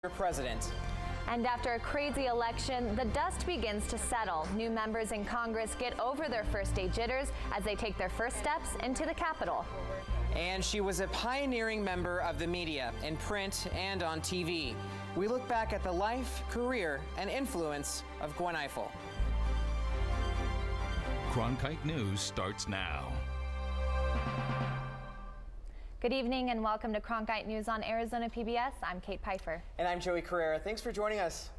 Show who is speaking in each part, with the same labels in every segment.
Speaker 1: President.
Speaker 2: And after a crazy election, the dust begins to settle. New members in Congress get over their first day jitters as they take their first steps into the Capitol.
Speaker 1: And she was a pioneering member of the media in print and on TV. We look back at the life, career, and influence of Gwen Ifill.
Speaker 3: Cronkite News starts now.
Speaker 2: Good evening and welcome to Cronkite News on Arizona PBS. I'm Kate Pfeiffer.
Speaker 1: And I'm Joey Carrera. Thanks for joining us.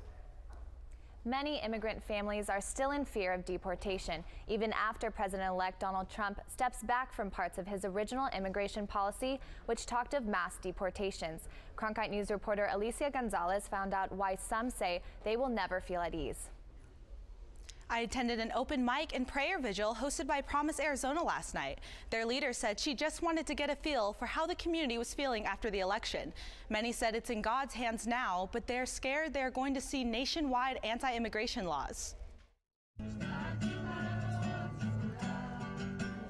Speaker 2: Many immigrant families are still in fear of deportation, even after President-elect Donald Trump steps back from parts of his original immigration policy, which talked of mass deportations. Cronkite News reporter Alicia Gonzalez found out why some say they will never feel at ease.
Speaker 4: I attended an open mic and prayer vigil hosted by Promise Arizona last night. Their leader said she just wanted to get a feel for how the community was feeling after the election. Many said it's in God's hands now, but they're scared they're going to see nationwide anti-immigration laws.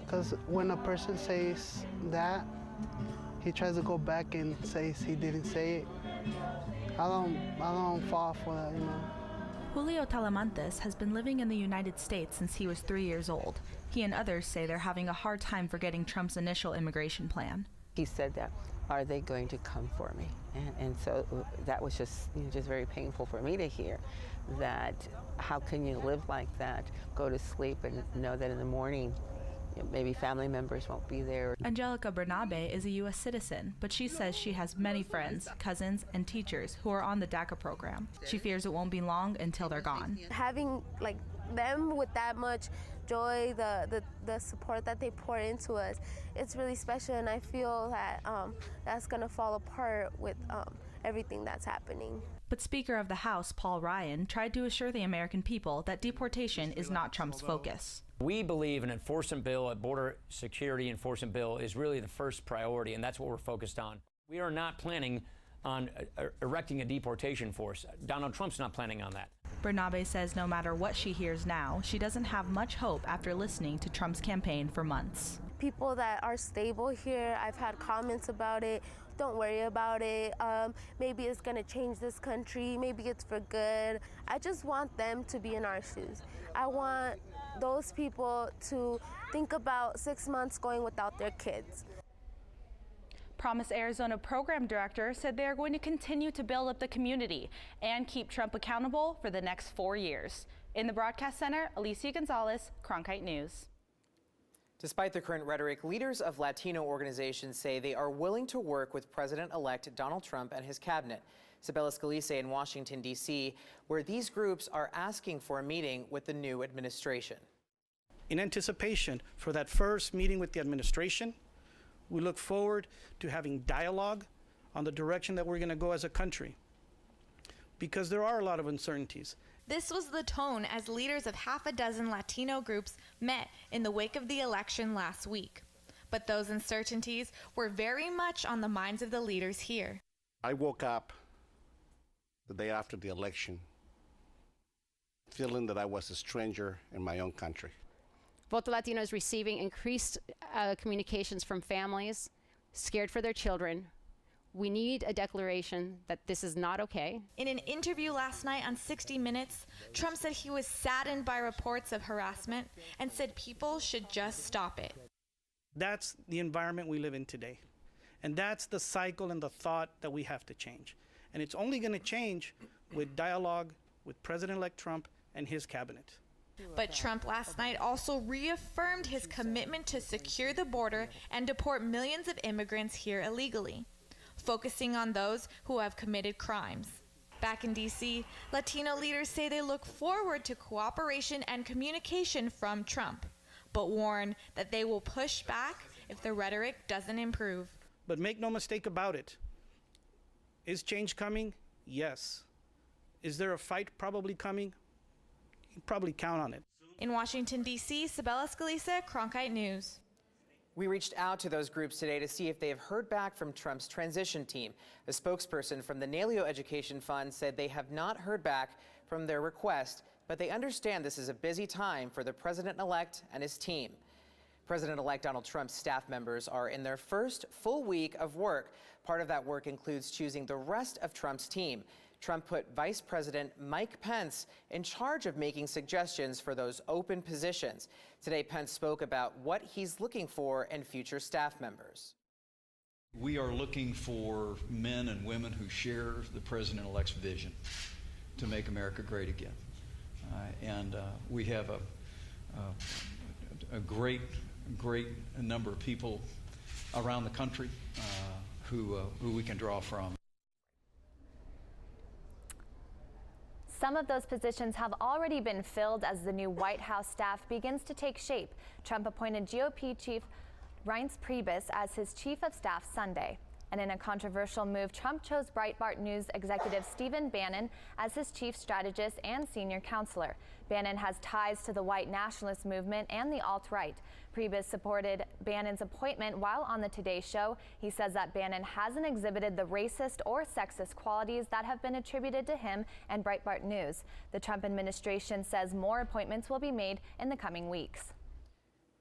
Speaker 5: Because when a person says that, he tries to go back and says he didn't say it. I don't fall for that, you know.
Speaker 4: Julio Talamantes has been living in the United States since he was 3 years old. He and others say they're having a hard time forgetting Trump's initial immigration plan.
Speaker 6: He said that, are they going to come for me? And so that was just, just very painful for me to hear that. How can you live like that, go to sleep and know that in the morning maybe family members won't be there.
Speaker 4: Angelica Bernabe is a U.S. citizen, but she says she has many friends, cousins, and teachers who are on the DACA program. She fears it won't be long until they're gone.
Speaker 7: Having them with that much joy, the support that they pour into us, it's really special, and I feel that that's going to fall apart with everything that's happening.
Speaker 4: But Speaker of the House, Paul Ryan, tried to assure the American people that deportation is not Trump's focus.
Speaker 8: We believe an enforcement bill, a border security enforcement bill, is really the first priority, and that's what we're focused on. We are not planning on erecting a deportation force. Donald Trump's not planning on that.
Speaker 4: Bernabe says no matter what she hears now, she doesn't have much hope after listening to Trump's campaign for months.
Speaker 7: People that are stable here, I've had comments about it. Don't worry about it. Maybe it's going to change this country. Maybe it's for good. I just want them to be in our shoes. I want those people to think about 6 months going without their kids.
Speaker 4: Promise Arizona program director said they are going to continue to build up the community and keep Trump accountable for the next 4 years. In the broadcast center, Alicia Gonzalez, Cronkite News.
Speaker 1: Despite the current rhetoric, leaders of Latino organizations say they are willing to work with President-elect Donald Trump and his cabinet. Isabella Scalise in Washington, D.C., where these groups are asking for a meeting with the new administration.
Speaker 9: In anticipation for that first meeting with the administration, we look forward to having dialogue on the direction that we're going to go as a country, because there are a lot of uncertainties.
Speaker 10: This was the tone as leaders of half a dozen Latino groups met in the wake of the election last week. But those uncertainties were very much on the minds of the leaders here.
Speaker 11: I woke up the day after the election feeling that I was a stranger in my own country.
Speaker 12: Voto Latino is receiving increased communications from families scared for their children. We need a declaration that this is not okay.
Speaker 10: In an interview last night on 60 Minutes, Trump said he was saddened by reports of harassment and said people should just stop it.
Speaker 9: That's the environment we live in today. And that's the cycle and the thought that we have to change. And it's only going to change with dialogue with President-elect Trump and his cabinet.
Speaker 10: But Trump last night also reaffirmed his commitment to secure the border and deport millions of immigrants here illegally, focusing on those who have committed crimes. Back in D.C., Latino leaders say they look forward to cooperation and communication from Trump, but warn that they will push back if the rhetoric doesn't improve.
Speaker 9: But make no mistake about it. Is change coming? Yes. Is there a fight probably coming? You can probably count on it.
Speaker 10: In Washington, D.C., Isabella Scalise, Cronkite News.
Speaker 1: We reached out to those groups today to see if they have heard back from Trump's transition team. A spokesperson from the Naleo Education Fund said they have not heard back from their request, but they understand this is a busy time for the president-elect and his team. President-elect Donald Trump's staff members are in their first full week of work. Part of that work includes choosing the rest of Trump's team. Trump put Vice President Mike Pence in charge of making suggestions for those open positions. Today, Pence spoke about what he's looking for in future staff members.
Speaker 13: We are looking for men and women who share the president-elect's vision to make America great again. We have a great number of people around the country who we can draw from.
Speaker 2: Some of those positions have already been filled as the new White House staff begins to take shape. Trump appointed GOP Chief Reince Priebus as his chief of staff Sunday. And in a controversial move, Trump chose Breitbart News executive Stephen Bannon as his chief strategist and senior counselor. Bannon has ties to the white nationalist movement and the alt-right. Priebus supported Bannon's appointment while on the Today Show. He says that Bannon hasn't exhibited the racist or sexist qualities that have been attributed to him and Breitbart News. The Trump administration says more appointments will be made in the coming weeks.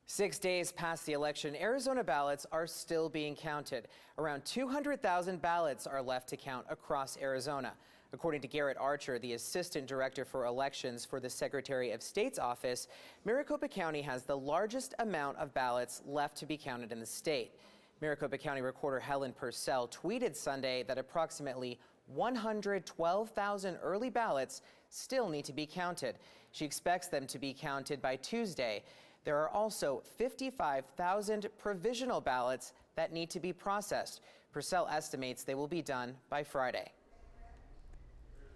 Speaker 1: 6 days past the election, Arizona ballots are still being counted. Around 200,000 ballots are left to count across Arizona. According to Garrett Archer, the Assistant Director for Elections for the Secretary of State's office, Maricopa County has the largest amount of ballots left to be counted in the state. Maricopa County Recorder Helen Purcell tweeted Sunday that approximately 112,000 early ballots still need to be counted. She expects them to be counted by Tuesday. There are also 55,000 provisional ballots that need to be processed. Purcell estimates they will be done by Friday.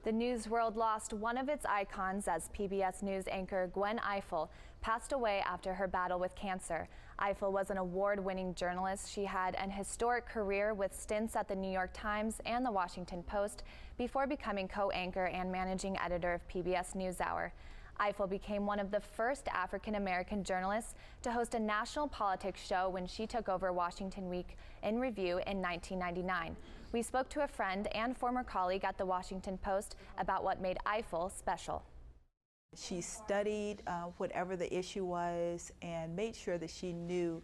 Speaker 2: The news world lost one of its icons as PBS News anchor Gwen Ifill passed away after her battle with cancer. Ifill was an award-winning journalist. She had an historic career with stints at the New York Times and the Washington Post before becoming co-anchor and managing editor of PBS NewsHour. Ifill became one of the first African-American journalists to host a national politics show when she took over Washington Week in Review in 1999. We spoke to a friend and former colleague at the Washington Post about what made Ifill special.
Speaker 14: She studied whatever the issue was and made sure that she knew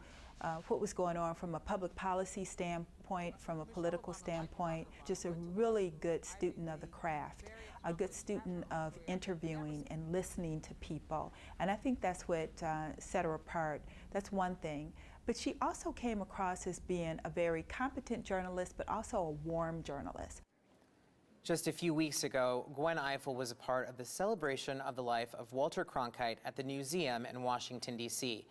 Speaker 14: what was going on from a public policy standpoint, from a political standpoint. Just a really good student of the craft, a good student of interviewing and listening to people. And I think that's what set her apart. That's one thing. But she also came across as being a very competent journalist, but also a warm journalist.
Speaker 1: Just a few weeks ago, Gwen Ifill was a part of the celebration of the life of Walter Cronkite at the Museum in Washington, D.C.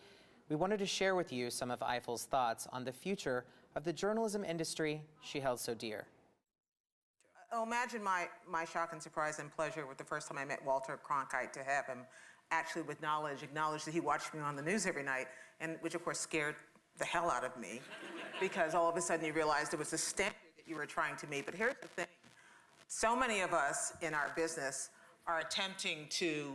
Speaker 1: We wanted to share with you some of Ifill's thoughts on the future of the journalism industry she held so dear.
Speaker 15: Oh, imagine my shock and surprise and pleasure with the first time I met Walter Cronkite, to have him actually with knowledge acknowledge that he watched me on the news every night, and which of course scared the hell out of me, because all of a sudden you realized it was the standard that you were trying to meet. But here's the thing. So many of us in our business are attempting to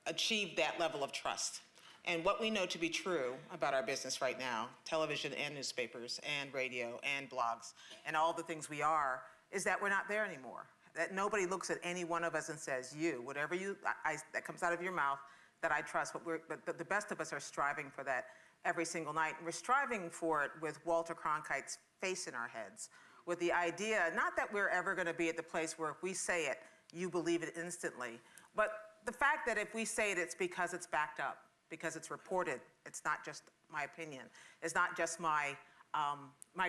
Speaker 15: achieve that level of trust. And what we know to be true about our business right now, television and newspapers and radio and blogs and all the things we are, is that we're not there anymore. That nobody looks at any one of us and says, you, whatever that comes out of your mouth, that I trust. But the best of us are striving for that every single night. And we're striving for it with Walter Cronkite's face in our heads, with the idea, not that we're ever going to be at the place where if we say it, you believe it instantly, but the fact that if we say it, it's because it's backed up, because it's reported. It's not just my opinion. It's not just my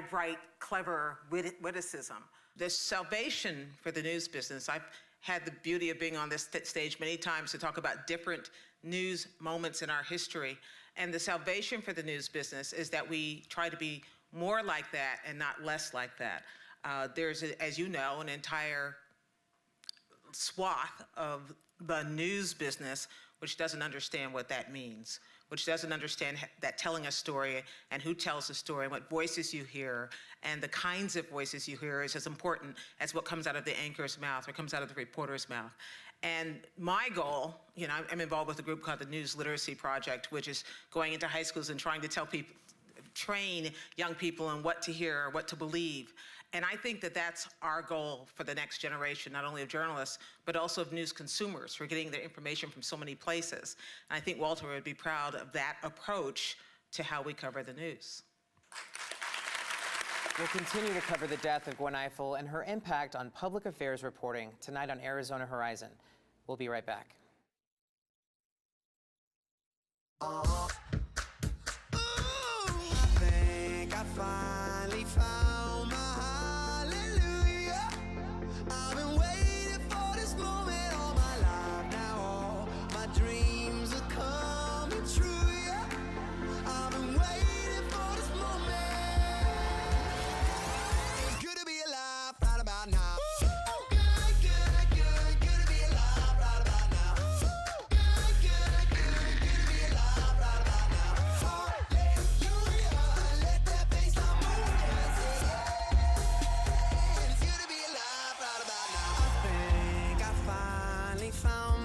Speaker 15: bright, clever witticism. The salvation for the news business, I've had the beauty of being on this stage many times to talk about different news moments in our history. And the salvation for the news business is that we try to be more like that and not less like that. There's, as you know, an entire swath of the news business which doesn't understand what that means, which doesn't understand that telling a story and who tells the story and what voices you hear and the kinds of voices you hear is as important as what comes out of the anchor's mouth or comes out of the reporter's mouth. And my goal, you know, I'm involved with a group called the News Literacy Project, which is going into high schools and trying to tell people, train young people on what to hear, what to believe. And I think that that's our goal for the next generation, not only of journalists, but also of news consumers who are getting their information from so many places. And I think Walter would be proud of that approach to how we cover the news.
Speaker 1: We'll continue to cover the death of Gwen Ifill and her impact on public affairs reporting tonight on Arizona Horizon. We'll be right back.
Speaker 16: Finally found my hallelujah. I've been waiting for this moment all my life now. All my dreams are coming true, yeah. I've been waiting for this moment. It's good to be alive right about now. Good to be alive right about now. Good to be alive right about now. Hallelujah. Let that bass line move, yeah. It's good to be alive right about now. I think I finally found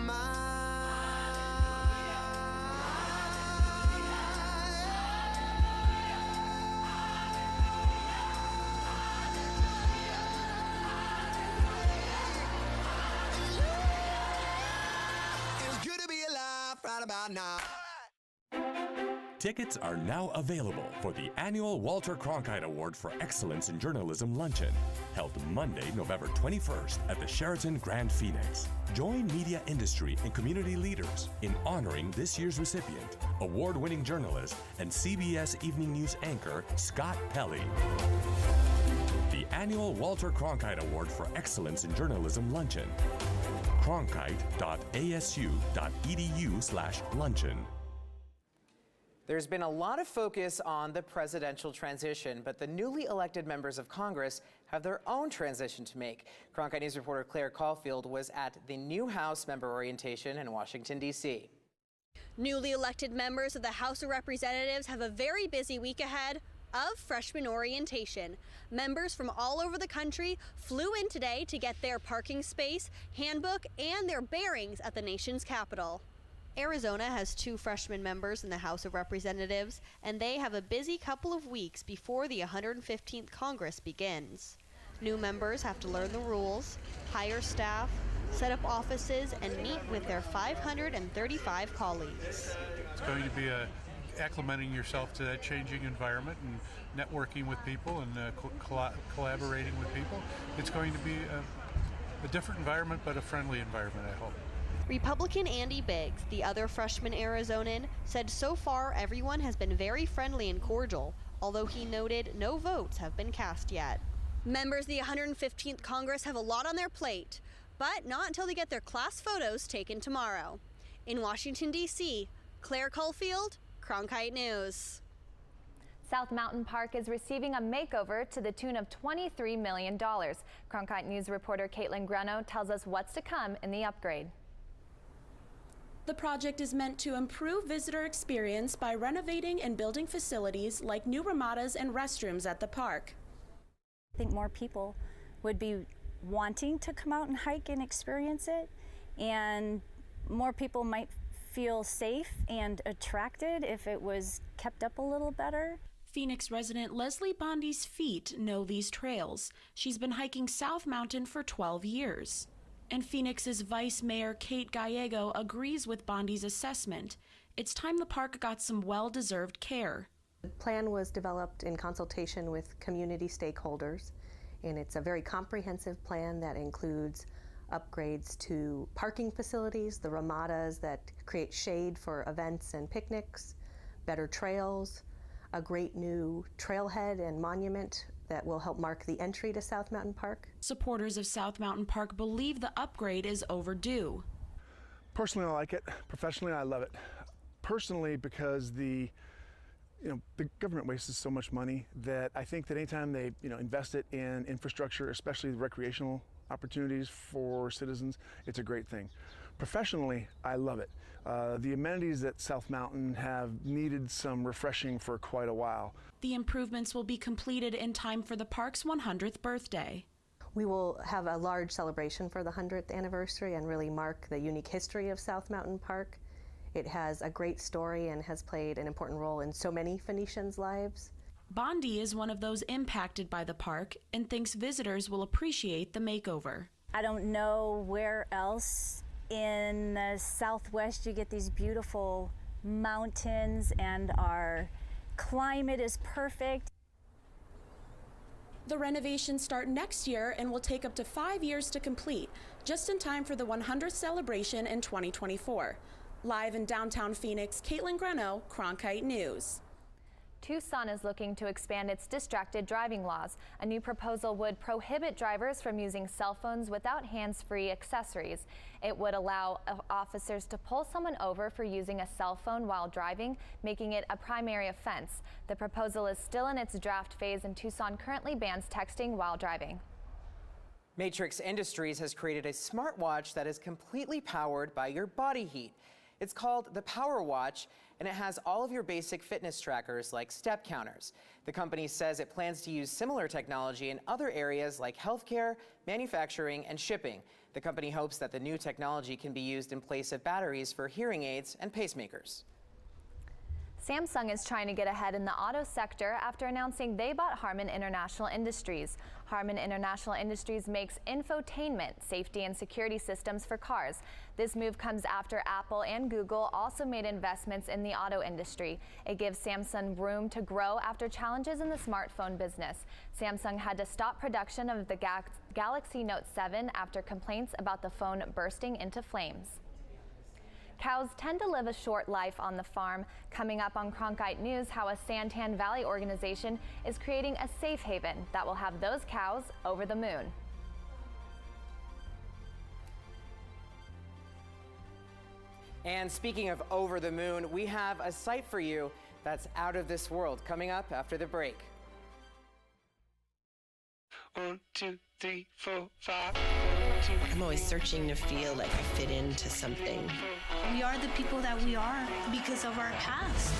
Speaker 16: It's good to be alive right about now.
Speaker 17: Tickets are now available for the annual Walter Cronkite Award for Excellence in Journalism Luncheon, held Monday, November 21st at the Sheraton Grand Phoenix. Join media industry and community leaders in honoring this year's recipient, award-winning journalist and CBS Evening News anchor Scott Pelley. The annual Walter Cronkite Award for Excellence in Journalism Luncheon. cronkite.asu.edu/luncheon.
Speaker 1: There's been a lot of focus on the presidential transition, but the newly elected members of Congress have their own transition to make. Cronkite News reporter Claire Caulfield was at the new House member orientation in Washington, D.C.
Speaker 18: Newly elected members of the House of Representatives have a very busy week ahead of freshman orientation. Members from all over the country flew in today to get their parking space, handbook, and their bearings at the nation's capital. Arizona has 2 freshman members in the House of Representatives, and they have a busy couple of weeks before the 115th Congress begins. New members have to learn the rules, hire staff, set up offices, and meet with their 535 colleagues.
Speaker 19: It's going to be acclimating yourself to that changing environment and networking with people and collaborating with people. It's going to be a different environment, but a friendly environment, I hope.
Speaker 18: Republican Andy Biggs, the other freshman Arizonan, said so far everyone has been very friendly and cordial, although he noted no votes have been cast yet. Members of the 115th Congress have a lot on their plate, but not until they get their class photos taken tomorrow. In Washington, D.C., Claire Caulfield, Cronkite News.
Speaker 2: South Mountain Park is receiving a makeover to the tune of $23 million. Cronkite News reporter Caitlin Greno tells us what's to come in the upgrade.
Speaker 20: The project is meant to improve visitor experience by renovating and building facilities like new ramadas and restrooms at the park.
Speaker 21: I think more people would be wanting to come out and hike and experience it, and more people might feel safe and attracted if it was kept up a little better.
Speaker 20: Phoenix resident Leslie Bondi's feet know these trails. She's been hiking South Mountain for 12 years. And Phoenix's Vice Mayor Kate Gallego agrees with Bondi's assessment. It's time the park got some well-deserved care.
Speaker 22: The plan was developed in consultation with community stakeholders, and it's a very comprehensive plan that includes upgrades to parking facilities, the ramadas that create shade for events and picnics, better trails, a great new trailhead and monument that will help mark the entry to South Mountain Park.
Speaker 20: Supporters of South Mountain Park believe the upgrade is overdue.
Speaker 23: Personally, I like it. Professionally, I love it. Personally, because the government wastes so much money that I think that anytime they invest it in infrastructure, especially the recreational opportunities for citizens, it's a great thing. Professionally, I love it. The amenities at South Mountain have needed some refreshing for quite a while.
Speaker 20: The improvements will be completed in time for the park's 100th birthday.
Speaker 22: We will have a large celebration for the 100th anniversary and really mark the unique history of South Mountain Park. It has a great story and has played an important role in so many Phoenicians' lives.
Speaker 20: Bondi is one of those impacted by the park and thinks visitors will appreciate the makeover.
Speaker 21: I don't know where else in the Southwest you get these beautiful mountains and our climate is perfect.
Speaker 20: The renovations start next year and will take up to 5 years to complete, just in time for the 100th celebration in 2024. Live in downtown Phoenix, Caitlin Greno, Cronkite News.
Speaker 2: Tucson is looking to expand its distracted driving laws. A new proposal would prohibit drivers from using cell phones without hands-free accessories. It would allow officers to pull someone over for using a cell phone while driving, making it a primary offense. The proposal is still in its draft phase, and Tucson currently bans texting while driving.
Speaker 1: Matrix Industries has created a smartwatch that is completely powered by your body heat. It's called the Power Watch, and it has all of your basic fitness trackers like step counters. The company says it plans to use similar technology in other areas like healthcare, manufacturing, and shipping. The company hopes that the new technology can be used in place of batteries for hearing aids and pacemakers.
Speaker 2: Samsung is trying to get ahead in the auto sector after announcing they bought Harman International Industries. Harman International Industries makes infotainment, safety and security systems for cars. This move comes after Apple and Google also made investments in the auto industry. It gives Samsung room to grow after challenges in the smartphone business. Samsung had to stop production of the Galaxy Note 7 after complaints about the phone bursting into flames. Cows tend to live a short life on the farm. Coming up on Cronkite News, how a Santan Valley organization is creating a safe haven that will have those cows over the moon.
Speaker 1: And speaking of over the moon, we have a sight for you that's out of this world coming up after the break.
Speaker 3: 1, 2, 3, 4, 5.
Speaker 5: I'm always searching to feel like I fit into something.
Speaker 6: We are the people that we are because of our past.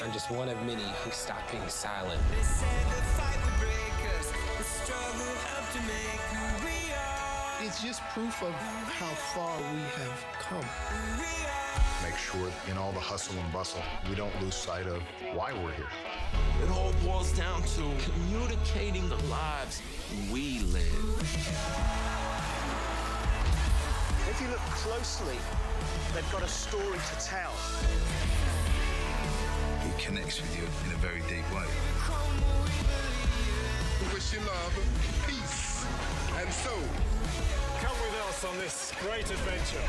Speaker 24: I'm just one of many who stopped being silent.
Speaker 25: It's just proof of how far we have come.
Speaker 26: Make sure in all the hustle and bustle, we don't lose sight of why we're here.
Speaker 24: It all boils down to communicating the lives we live.
Speaker 27: If you look closely, they've got a story to tell.
Speaker 28: It connects with you in a very deep way.
Speaker 25: Wish you love, peace, and soul.
Speaker 29: Come with us on this great adventure.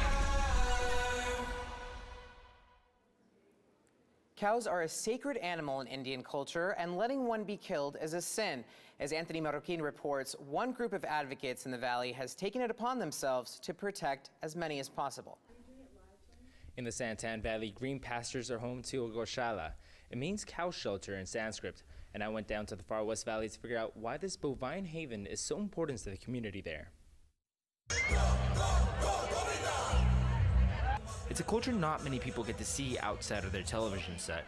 Speaker 1: Cows are a sacred animal in Indian culture, and letting one be killed is a sin. As Anthony Marroquin reports, one group of advocates in the valley has taken it upon themselves to protect as many as possible.
Speaker 30: In the Santan Valley, green pastures are home to a goshala. It means cow shelter in Sanskrit, and I went down to the far west valley to figure out why this bovine haven is so important to the community there. It's a culture not many people get to see outside of their television set.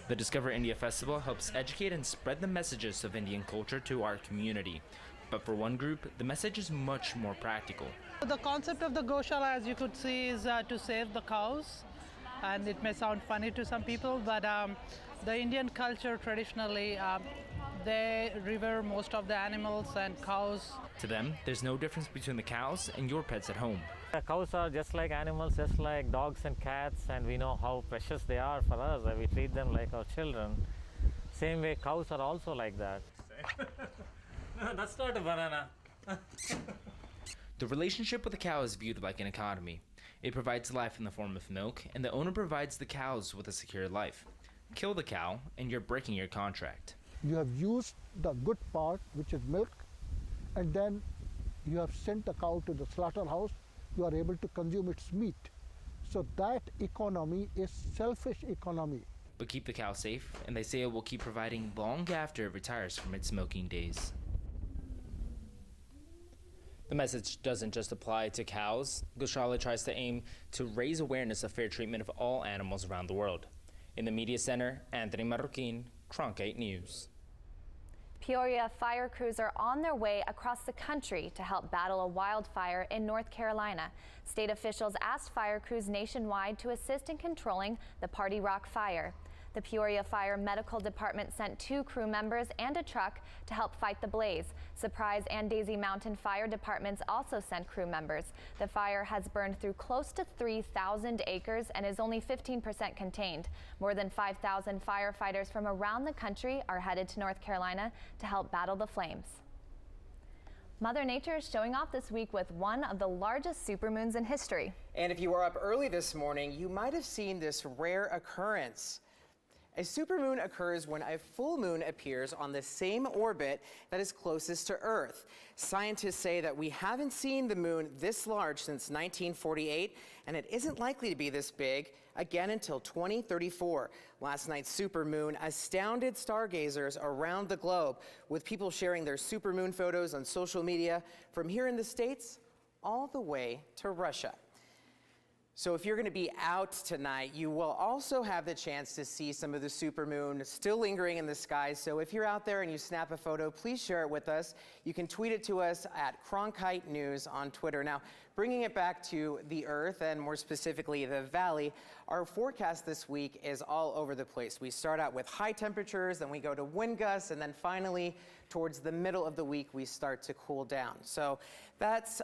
Speaker 30: The Discover India Festival helps educate and spread the messages of Indian culture to our community. But for one group, the message is much more practical.
Speaker 31: The concept of the goshala, as you could see, is to save the cows. And it may sound funny to some people, but the Indian culture traditionally, they revere most of the animals and cows.
Speaker 30: To them, there's no difference between the cows and your pets at home.
Speaker 32: Cows are just like animals, just like dogs and cats, and we know how precious they are for us, and we treat them like our children. Same way, cows are also like that. No, that's not a banana.
Speaker 30: The relationship with the cow is viewed like an economy. It provides life in the form of milk, and the owner provides the cows with a secure life. Kill the cow, and you're breaking your contract.
Speaker 33: You have used the good part, which is milk, and then you have sent the cow to the slaughterhouse. You are able to consume its meat. So that economy is selfish economy.
Speaker 30: But keep the cow safe, and they say it will keep providing long after it retires from its milking days. The message doesn't just apply to cows. Goshala tries to aim to raise awareness of fair treatment of all animals around the world. In the media center, Anthony Marroquin, Cronkite News.
Speaker 2: Peoria fire crews are on their way across the country to help battle a wildfire in North Carolina. State officials asked fire crews nationwide to assist in controlling the Party Rock fire. The Peoria Fire Medical Department sent 2 crew members and a truck to help fight the blaze. Surprise and Daisy Mountain Fire Departments also sent crew members. The fire has burned through close to 3,000 acres and is only 15% contained. More than 5,000 firefighters from around the country are headed to North Carolina to help battle the flames. Mother Nature is showing off this week with one of the largest supermoons in history.
Speaker 1: And if you were up early this morning, you might have seen this rare occurrence. A supermoon occurs when a full moon appears on the same orbit that is closest to Earth. Scientists say that we haven't seen the moon this large since 1948, and it isn't likely to be this big again until 2034. Last night's supermoon astounded stargazers around the globe, with people sharing their supermoon photos on social media from here in the States all the way to Russia. So if you're going to be out tonight, you will also have the chance to see some of the supermoon still lingering in the sky. So if you're out there and you snap a photo, please share it with us. You can tweet it to us at Cronkite News on Twitter. Now, bringing it back to the Earth, and more specifically the Valley, our forecast this week is all over the place. We start out with high temperatures, then we go to wind gusts, and then finally, towards the middle of the week, we start to cool down. So that's,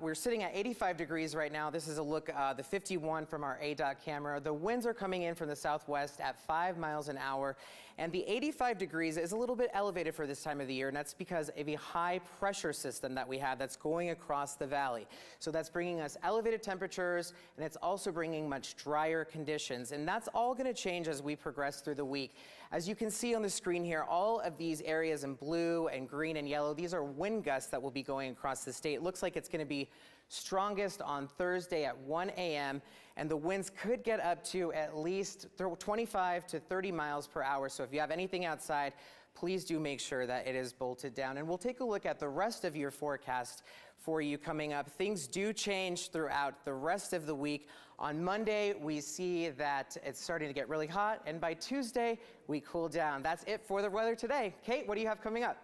Speaker 1: we're sitting at 85 degrees right now. This is a look, the 51 from our ADOT camera. The winds are coming in from the southwest at 5 miles an hour. And the 85 degrees is a little bit elevated for this time of the year, and that's because of a high pressure system that we have that's going across the valley. So that's bringing us elevated temperatures, and it's also bringing much drier conditions. And that's all going to change as we progress through the week. As you can see on the screen here, all of these areas in blue and green and yellow, these are wind gusts that will be going across the state. It looks like it's going to be strongest on Thursday at 1 a.m. and the winds could get up to at least 25 to 30 miles per hour. So if you have anything outside, please do make sure that it is bolted down. And we'll take a look at the rest of your forecast for you coming up. Things do change throughout the rest of the week. On Monday, we see that it's starting to get really hot, and by Tuesday, we cool down. That's it for the weather today. Kate, what do you have coming up?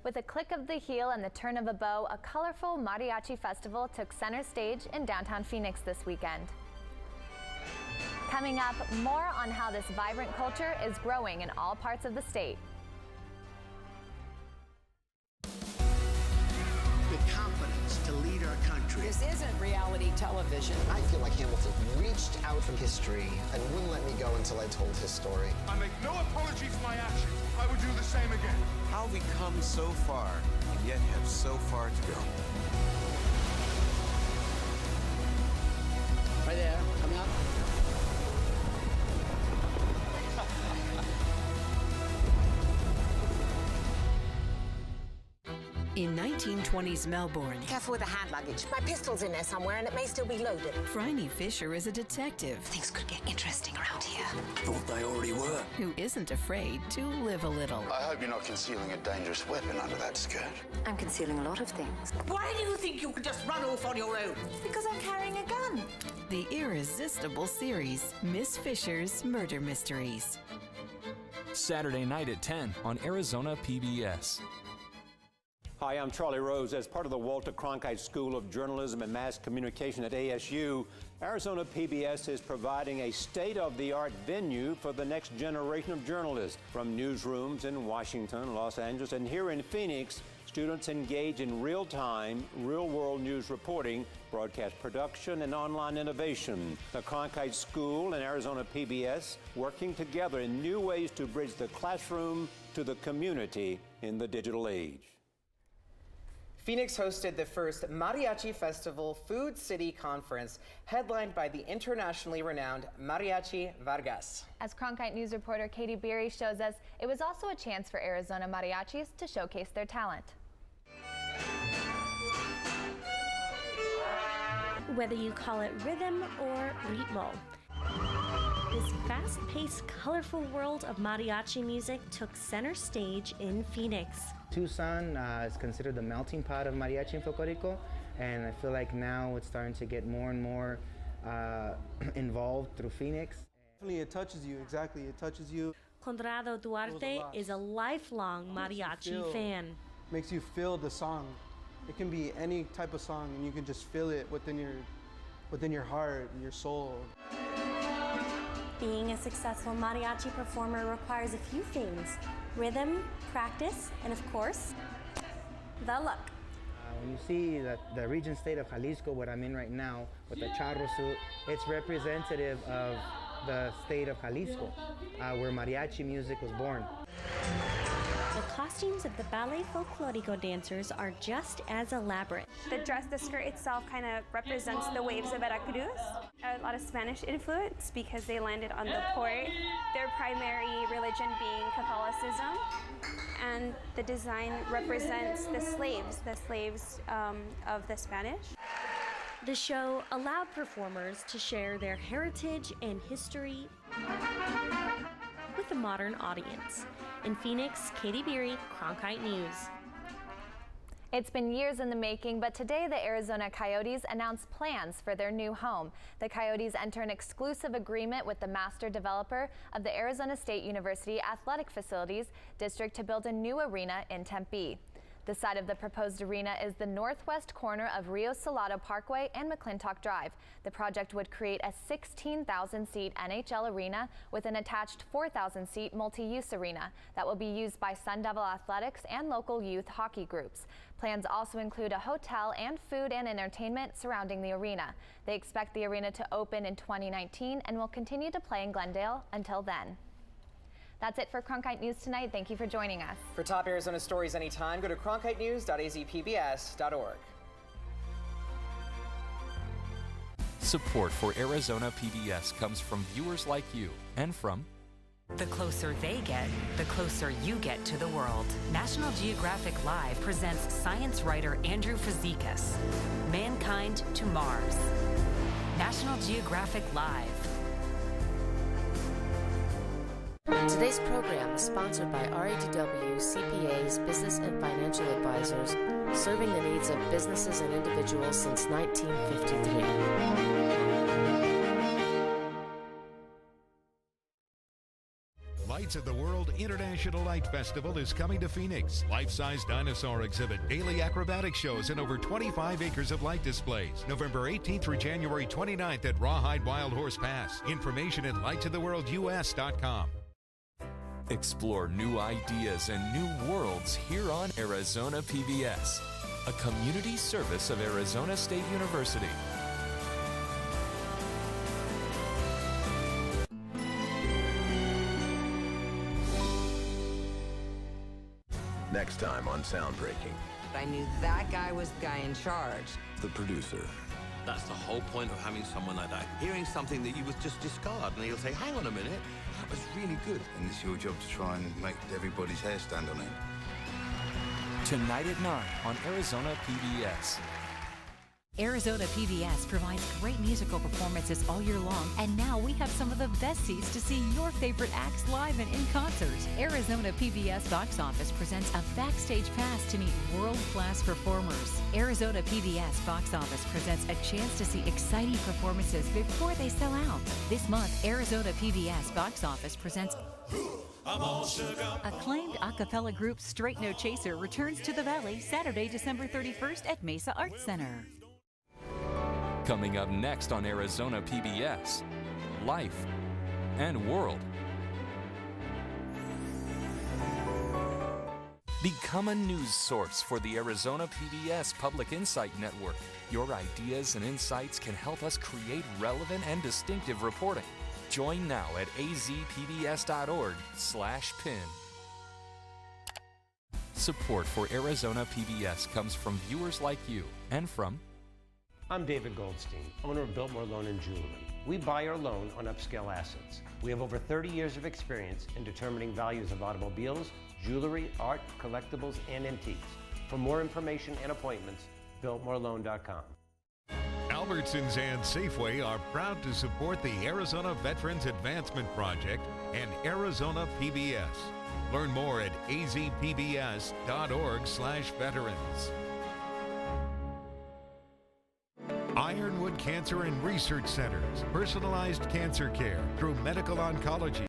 Speaker 2: With a click of the heel and the turn of a bow, a colorful mariachi festival took center stage in downtown Phoenix this weekend. Coming up, more on how this vibrant culture is growing in all parts of the state.
Speaker 4: The confidence to lead our country.
Speaker 5: This isn't reality television.
Speaker 7: I feel like Hamilton reached out from history and wouldn't let me go until I told his story.
Speaker 29: I make no apology for my actions. I would do the same again.
Speaker 24: How have we come so far and yet have so far to go?
Speaker 7: Right there, coming up.
Speaker 8: In 1920s Melbourne,
Speaker 5: Careful with the hand luggage. My pistol's in there somewhere and it may still be loaded.
Speaker 8: Phryne Fisher is a detective.
Speaker 5: Things could get interesting around here.
Speaker 4: Thought they already were.
Speaker 8: Who isn't afraid to live a little.
Speaker 28: I hope you're not concealing a dangerous weapon under that skirt.
Speaker 5: I'm concealing a lot of things. Why do you think you could just run off on your own? Because I'm carrying a gun.
Speaker 8: The irresistible series, Miss Fisher's Murder Mysteries.
Speaker 9: Saturday night at 10 on Arizona PBS.
Speaker 10: Hi, I'm Charlie Rose. As part of the Walter Cronkite School of Journalism and Mass Communication at ASU, Arizona PBS is providing a state-of-the-art venue for the next generation of journalists. From newsrooms in Washington, Los Angeles, and here in Phoenix, students engage in real-time, real-world news reporting, broadcast production, and online innovation. The Cronkite School and Arizona PBS working together in new ways to bridge the classroom to the community in the digital age.
Speaker 1: Phoenix hosted the first Mariachi Festival Food City Conference, headlined by the internationally renowned Mariachi Vargas.
Speaker 2: As Cronkite News reporter Katie Beery shows us, it was also a chance for Arizona mariachis to showcase their talent.
Speaker 11: Whether you call it rhythm or ritmo, this fast-paced, colorful world of mariachi music took center stage in Phoenix.
Speaker 12: Tucson is considered the melting pot of mariachi in Puerto Rico, and I feel like now it's starting to get more and more involved through Phoenix.
Speaker 13: Definitely, it touches you, exactly, it touches you.
Speaker 11: Conrado Duarte is a lifelong mariachi fan.
Speaker 13: Makes you feel the song. It can be any type of song, and you can just feel it within your heart and your soul.
Speaker 11: Being a successful mariachi performer requires a few things: rhythm, practice, and of course, the look.
Speaker 12: When you see the region state of Jalisco, what I'm in right now, with the charro suit, it's representative of the state of Jalisco, where mariachi music was born.
Speaker 11: The costumes of the Ballet Folklorico dancers are just as elaborate.
Speaker 3: The dress, the skirt itself kind of represents the waves of Veracruz. A lot of Spanish influence because they landed on the port, their primary religion being Catholicism. And the design represents the slaves of the Spanish.
Speaker 11: The show allowed performers to share their heritage and history with a modern audience. In Phoenix, Katie Beery, Cronkite News.
Speaker 2: It's been years in the making, but today the Arizona Coyotes announced plans for their new home. The Coyotes enter an exclusive agreement with the master developer of the Arizona State University Athletic Facilities District to build a new arena in Tempe. The site of the proposed arena is the northwest corner of Rio Salado Parkway and McClintock Drive. The project would create a 16,000-seat NHL arena with an attached 4,000-seat multi-use arena that will be used by Sun Devil Athletics and local youth hockey groups. Plans also include a hotel and food and entertainment surrounding the arena. They expect the arena to open in 2019 and will continue to play in Glendale until then. That's it for Cronkite News tonight. Thank you for joining us.
Speaker 1: For top Arizona stories anytime, go to cronkitenews.azpbs.org.
Speaker 9: Support for Arizona PBS comes from viewers like you and from
Speaker 6: The closer they get, the closer you get to the world. National Geographic Live presents science writer Andrew Fazekas, Mankind to Mars. National Geographic Live.
Speaker 14: Today's program is sponsored by RATW CPAs, Business and Financial Advisors, serving the needs of businesses and individuals since 1953.
Speaker 15: Lights of the World International Light Festival is coming to Phoenix. Life-size dinosaur exhibit, daily acrobatic shows, and over 25 acres of light displays. November 18th through January 29th at Rawhide Wild Horse Pass. Information at lightsoftheworldus.com.
Speaker 9: Explore new ideas and new worlds here on Arizona PBS, a community service of Arizona State University.
Speaker 16: Next time on Soundbreaking.
Speaker 17: I knew that guy was the guy in charge.
Speaker 16: The producer.
Speaker 24: That's the whole point of having someone like that. Hearing something that you would just discard, and he'll say, hang on a minute, that was really good.
Speaker 16: And it's your job to try and make everybody's hair stand on end.
Speaker 9: Tonight at 9 on Arizona PBS.
Speaker 6: Arizona PBS provides great musical performances all year long, and now we have some of the best seats to see your favorite acts live and in concert. Arizona PBS Box Office presents a backstage pass to meet world-class performers. Arizona PBS Box Office presents a chance to see exciting performances before they sell out. This month, Arizona PBS Box Office presents acclaimed a cappella group Straight No Chaser returns to the Valley Saturday, December 31st at Mesa Arts Center.
Speaker 9: Coming up next on Arizona PBS, Life and World. Become a news source for the Arizona PBS Public Insight Network. Your ideas and insights can help us create relevant and distinctive reporting. Join now at azpbs.org/pin. Support for Arizona PBS comes from viewers like you and from
Speaker 18: I'm David Goldstein, owner of Biltmore Loan and Jewelry. We buy or loan on upscale assets. We have over 30 years of experience in determining values of automobiles, jewelry, art, collectibles, and antiques. For more information and appointments, biltmoreloan.com.
Speaker 15: Albertsons and Safeway are proud to support the Arizona Veterans Advancement Project and Arizona PBS. Learn more at azpbs.org/veterans. Ironwood Cancer and Research Centers, personalized cancer care through medical oncology.